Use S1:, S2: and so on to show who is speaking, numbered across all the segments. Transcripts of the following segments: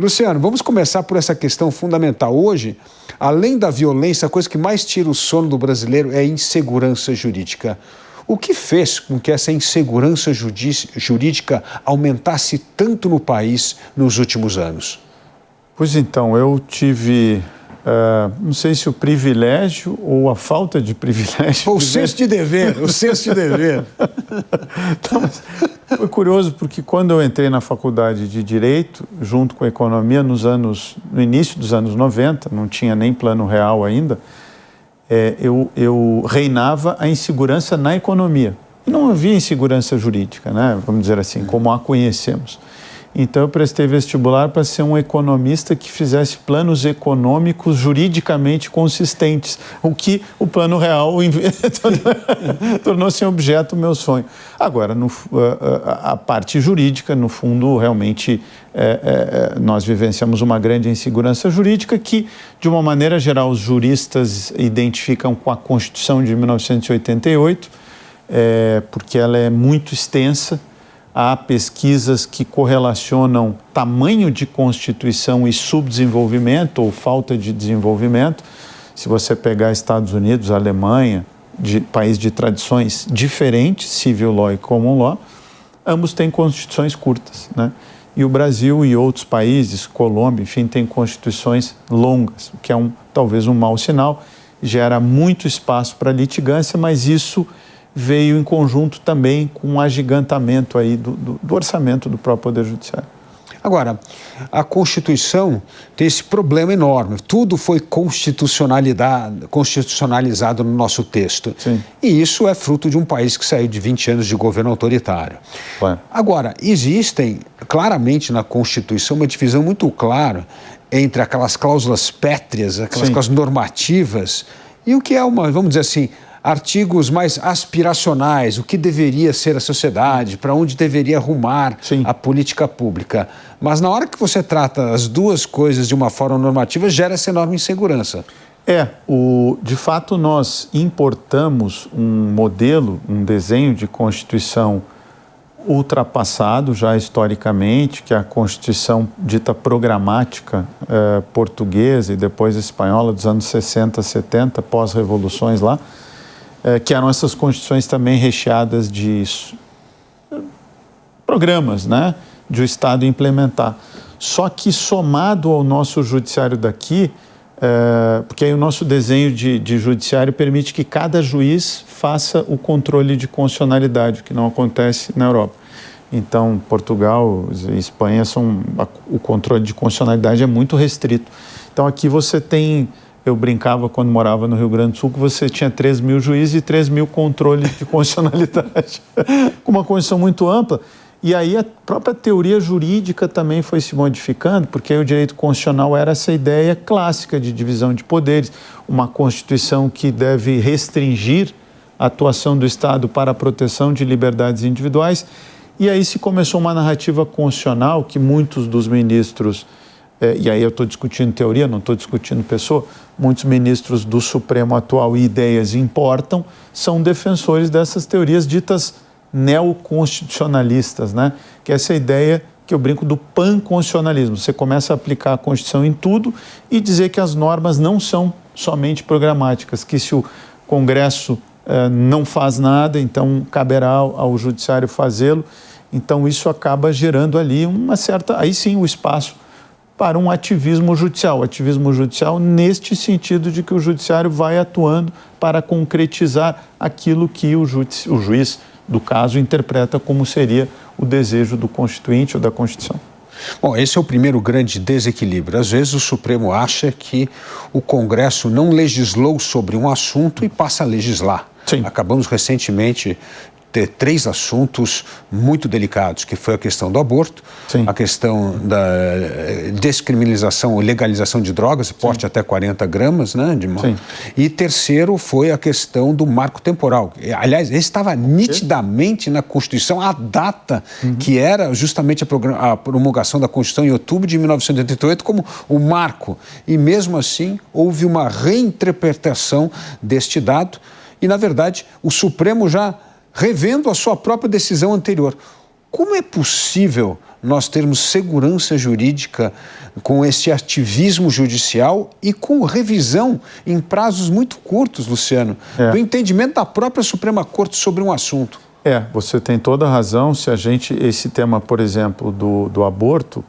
S1: Luciano, vamos começar por essa questão fundamental. Hoje, além da violência, a coisa que mais tira o sono do brasileiro é a insegurança jurídica. O que fez com que essa insegurança jurídica aumentasse tanto no país nos últimos anos?
S2: Pois então, eu tive, não sei se o privilégio ou a falta de privilégio...
S1: O senso de dever, o senso de dever.
S2: Então, foi curioso porque quando eu entrei na faculdade de Direito, junto com a Economia, no início dos anos 90, não tinha nem Plano Real ainda, eu reinava a insegurança na economia. E não havia insegurança jurídica, né? Vamos dizer assim, como a conhecemos. Então eu prestei vestibular para ser um economista que fizesse planos econômicos juridicamente consistentes, o que o Plano Real tornou-se objeto do meu sonho. Agora, a parte jurídica, no fundo, realmente nós vivenciamos uma grande insegurança jurídica que, de uma maneira geral, os juristas identificam com a Constituição de 1988, porque ela é muito extensa. Há pesquisas que correlacionam tamanho de Constituição e subdesenvolvimento ou falta de desenvolvimento. Se você pegar Estados Unidos, Alemanha, país de tradições diferentes, civil law e common law, ambos têm constituições curtas, né? E o Brasil e outros países, Colômbia, enfim, têm constituições longas, o que é talvez um mau sinal, gera muito espaço para litigância, mas isso veio em conjunto também com um agigantamento aí do orçamento do próprio Poder Judiciário.
S1: Agora, a Constituição tem esse problema enorme. Tudo foi constitucionalizado no nosso texto.
S2: Sim.
S1: E isso é fruto de um país que saiu de 20 anos de governo autoritário.
S2: Claro.
S1: Agora, existem claramente na Constituição uma divisão muito clara entre aquelas cláusulas pétreas, aquelas
S2: Sim.
S1: cláusulas normativas, e o que é vamos dizer assim, artigos mais aspiracionais, o que deveria ser a sociedade, para onde deveria rumar
S2: Sim.
S1: a política pública. Mas na hora que você trata as duas coisas de uma forma normativa, gera essa enorme insegurança.
S2: De fato, nós importamos um modelo, um desenho de Constituição ultrapassado já historicamente, que é a Constituição dita programática portuguesa e depois espanhola dos anos 60, 70, pós-revoluções lá, que eram essas constituições também recheadas de programas, né, de o Estado implementar. Só que somado ao nosso judiciário daqui, porque aí o nosso desenho de judiciário permite que cada juiz faça o controle de constitucionalidade, o que não acontece na Europa. Então, Portugal e Espanha o controle de constitucionalidade é muito restrito. Então, aqui você tem... Eu brincava quando morava no Rio Grande do Sul que você tinha 3.000 juízes e 3.000 controles de constitucionalidade, com uma Constituição muito ampla. E aí a própria teoria jurídica também foi se modificando, porque aí o direito constitucional era essa ideia clássica de divisão de poderes, uma Constituição que deve restringir a atuação do Estado para a proteção de liberdades individuais. E aí se começou uma narrativa constitucional que muitos dos ministros... e aí eu estou discutindo teoria, não estou discutindo pessoa, muitos ministros do Supremo atual e ideias importam, são defensores dessas teorias ditas neoconstitucionalistas, né? Que é essa ideia que eu brinco do panconstitucionalismo. Você começa a aplicar a Constituição em tudo e dizer que as normas não são somente programáticas, que se o Congresso não faz nada, então caberá ao Judiciário fazê-lo. Então isso acaba gerando ali uma certa, aí sim o espaço para um ativismo judicial. O ativismo judicial neste sentido de que o judiciário vai atuando para concretizar aquilo que o juiz do caso interpreta como seria o desejo do Constituinte ou da Constituição.
S1: Bom, esse é o primeiro grande desequilíbrio. Às vezes o Supremo acha que o Congresso não legislou sobre um assunto e passa a legislar.
S2: Sim.
S1: Acabamos recentemente ter 3 assuntos muito delicados, que foi a questão do aborto,
S2: Sim.
S1: a questão da descriminalização ou legalização de drogas, porte até 40 gramas, né? E terceiro foi a questão do marco temporal. Aliás, esse estava nitidamente na Constituição, a data que era justamente a promulgação da Constituição em outubro de 1988 como o marco. E mesmo assim, houve uma reinterpretação deste dado e, na verdade, o Supremo já revendo a sua própria decisão anterior. Como é possível nós termos segurança jurídica com esse ativismo judicial e com revisão em prazos muito curtos, Luciano, do entendimento da própria Suprema Corte sobre um assunto?
S2: Você tem toda a razão. Se esse tema, por exemplo, do aborto,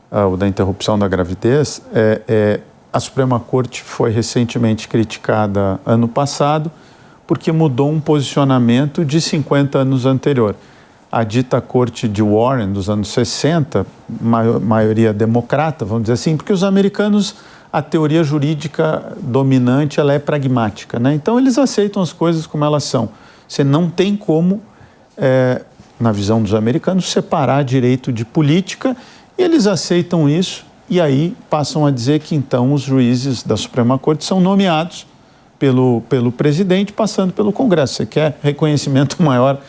S2: ou da interrupção da gravidez, a Suprema Corte foi recentemente criticada ano passado porque mudou um posicionamento de 50 anos anterior. A dita Corte de Warren, dos anos 60, maioria democrata, vamos dizer assim, porque os americanos, a teoria jurídica dominante, ela é pragmática, né? Então, eles aceitam as coisas como elas são. Você não tem como, na visão dos americanos, separar direito de política, e eles aceitam isso, e aí passam a dizer que, então, os juízes da Suprema Corte são nomeados pelo presidente, passando pelo Congresso. Você quer reconhecimento maior?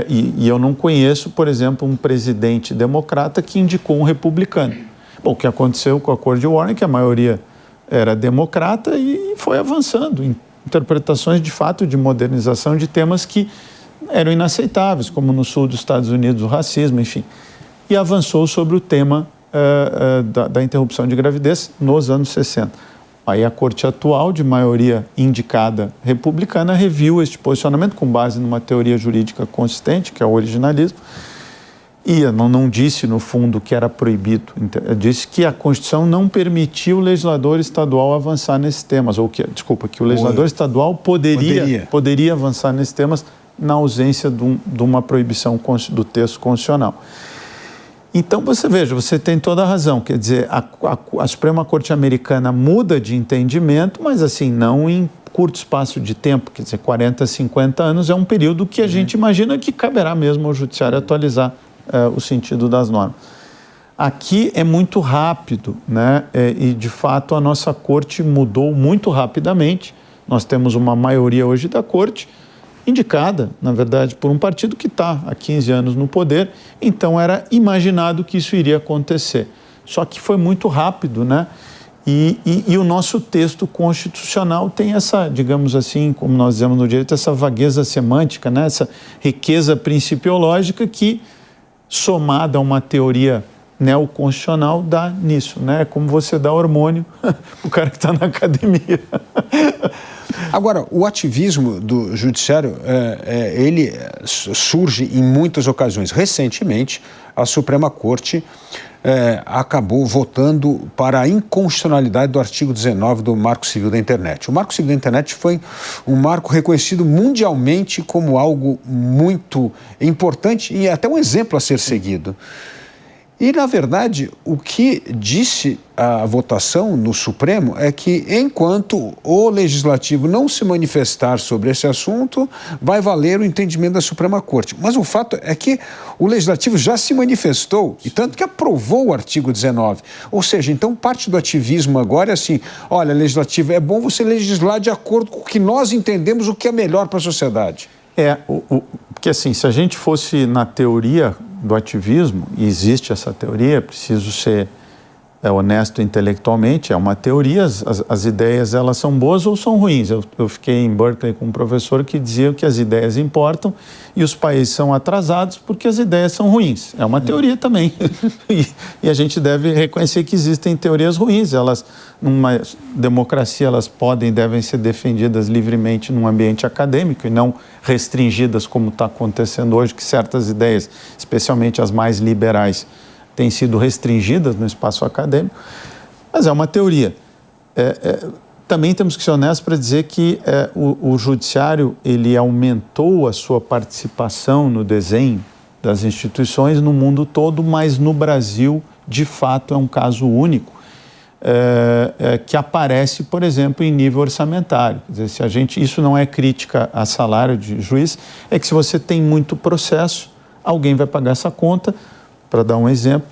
S2: E eu não conheço, por exemplo, um presidente democrata que indicou um republicano. Bom, o que aconteceu com a Corte de Warren, que a maioria era democrata e foi avançando em interpretações, de fato, de modernização de temas que eram inaceitáveis, como no sul dos Estados Unidos, o racismo, enfim. E avançou sobre o tema da interrupção de gravidez nos anos 60. Aí a Corte atual, de maioria indicada republicana, reviu este posicionamento com base numa teoria jurídica consistente, que é o originalismo, e não disse, no fundo, que era proibido. Disse que a Constituição não permitia o legislador estadual avançar nesses temas, ou que o legislador estadual poderia avançar nesses temas na ausência de uma proibição do texto constitucional. Então, você tem toda a razão, quer dizer, a Suprema Corte americana muda de entendimento, mas assim, não em curto espaço de tempo, quer dizer, 40, 50 anos é um período que a gente imagina que caberá mesmo ao judiciário atualizar o sentido das normas. Aqui é muito rápido, né? E de fato a nossa Corte mudou muito rapidamente. Nós temos uma maioria hoje da Corte, indicada, na verdade, por um partido que está há 15 anos no poder, então era imaginado que isso iria acontecer. Só que foi muito rápido, né? E o nosso texto constitucional tem essa, digamos assim, como nós dizemos no direito, essa vagueza semântica, né? Essa riqueza principiológica que, somada a uma teoria neoconstitucional, dá nisso, né? É como você dá hormônio o cara que está na academia.
S1: Agora, o ativismo do judiciário, ele surge em muitas ocasiões. Recentemente, a Suprema Corte acabou votando para a inconstitucionalidade do artigo 19 do Marco Civil da Internet. O Marco Civil da Internet foi um marco reconhecido mundialmente como algo muito importante e até um exemplo a ser seguido. E, na verdade, o que disse a votação no Supremo é que, enquanto o Legislativo não se manifestar sobre esse assunto, vai valer o entendimento da Suprema Corte. Mas o fato é que o Legislativo já se manifestou, e tanto que aprovou o artigo 19. Ou seja, então parte do ativismo agora é assim, olha, Legislativo, é bom você legislar de acordo com o que nós entendemos o que é melhor para a sociedade.
S2: Porque assim, se a gente fosse na teoria do ativismo, e existe essa teoria, preciso ser honesto intelectualmente, é uma teoria, as ideias elas são boas ou são ruins. Eu fiquei em Berkeley com um professor que dizia que as ideias importam e os países são atrasados porque as ideias são ruins. É uma teoria também. E a gente deve reconhecer que existem teorias ruins. Elas, numa democracia, elas podem e devem ser defendidas livremente num ambiente acadêmico e não restringidas como está acontecendo hoje, que certas ideias, especialmente as mais liberais, têm sido restringidas no espaço acadêmico, mas é uma teoria. Também temos que ser honestos para dizer que o judiciário ele aumentou a sua participação no desenho das instituições no mundo todo, mas no Brasil, de fato, é um caso único que aparece, por exemplo, em nível orçamentário. Quer dizer, isso não é crítica a salário de juiz, é que se você tem muito processo, alguém vai pagar essa conta. Para dar um exemplo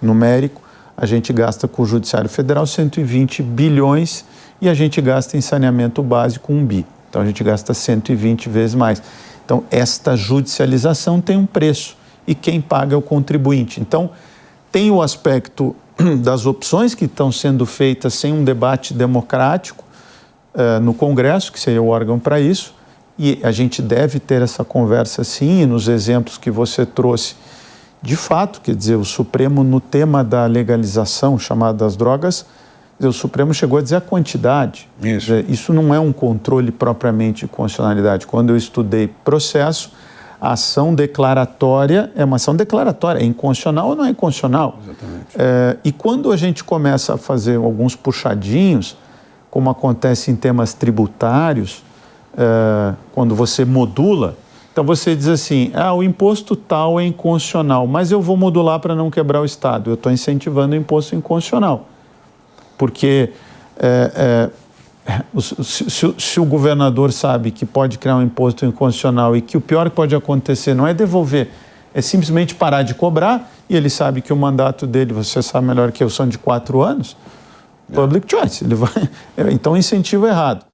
S2: numérico, a gente gasta com o Judiciário Federal 120 bilhões e a gente gasta em saneamento básico 1 bi. Então, a gente gasta 120 vezes mais. Então, esta judicialização tem um preço e quem paga é o contribuinte. Então, tem o aspecto das opções que estão sendo feitas sem um debate democrático no Congresso, que seria o órgão para isso, e a gente deve ter essa conversa sim, e nos exemplos que você trouxe, de fato, quer dizer, o Supremo, no tema da legalização chamada das drogas, o Supremo chegou a dizer a quantidade.
S1: Isso.
S2: Quer dizer, isso não é um controle propriamente de constitucionalidade. Quando eu estudei processo, a ação declaratória é uma ação declaratória. É inconstitucional ou não é inconstitucional?
S1: Exatamente.
S2: E quando a gente começa a fazer alguns puxadinhos, como acontece em temas tributários, quando você modula, então você diz assim, o imposto tal é inconstitucional, mas eu vou modular para não quebrar o Estado. Eu estou incentivando o imposto inconstitucional. Porque se o governador sabe que pode criar um imposto inconstitucional e que o pior que pode acontecer não é devolver, é simplesmente parar de cobrar, e ele sabe que o mandato dele, você sabe melhor que eu, são de 4 anos, public choice, ele vai, então incentivo errado.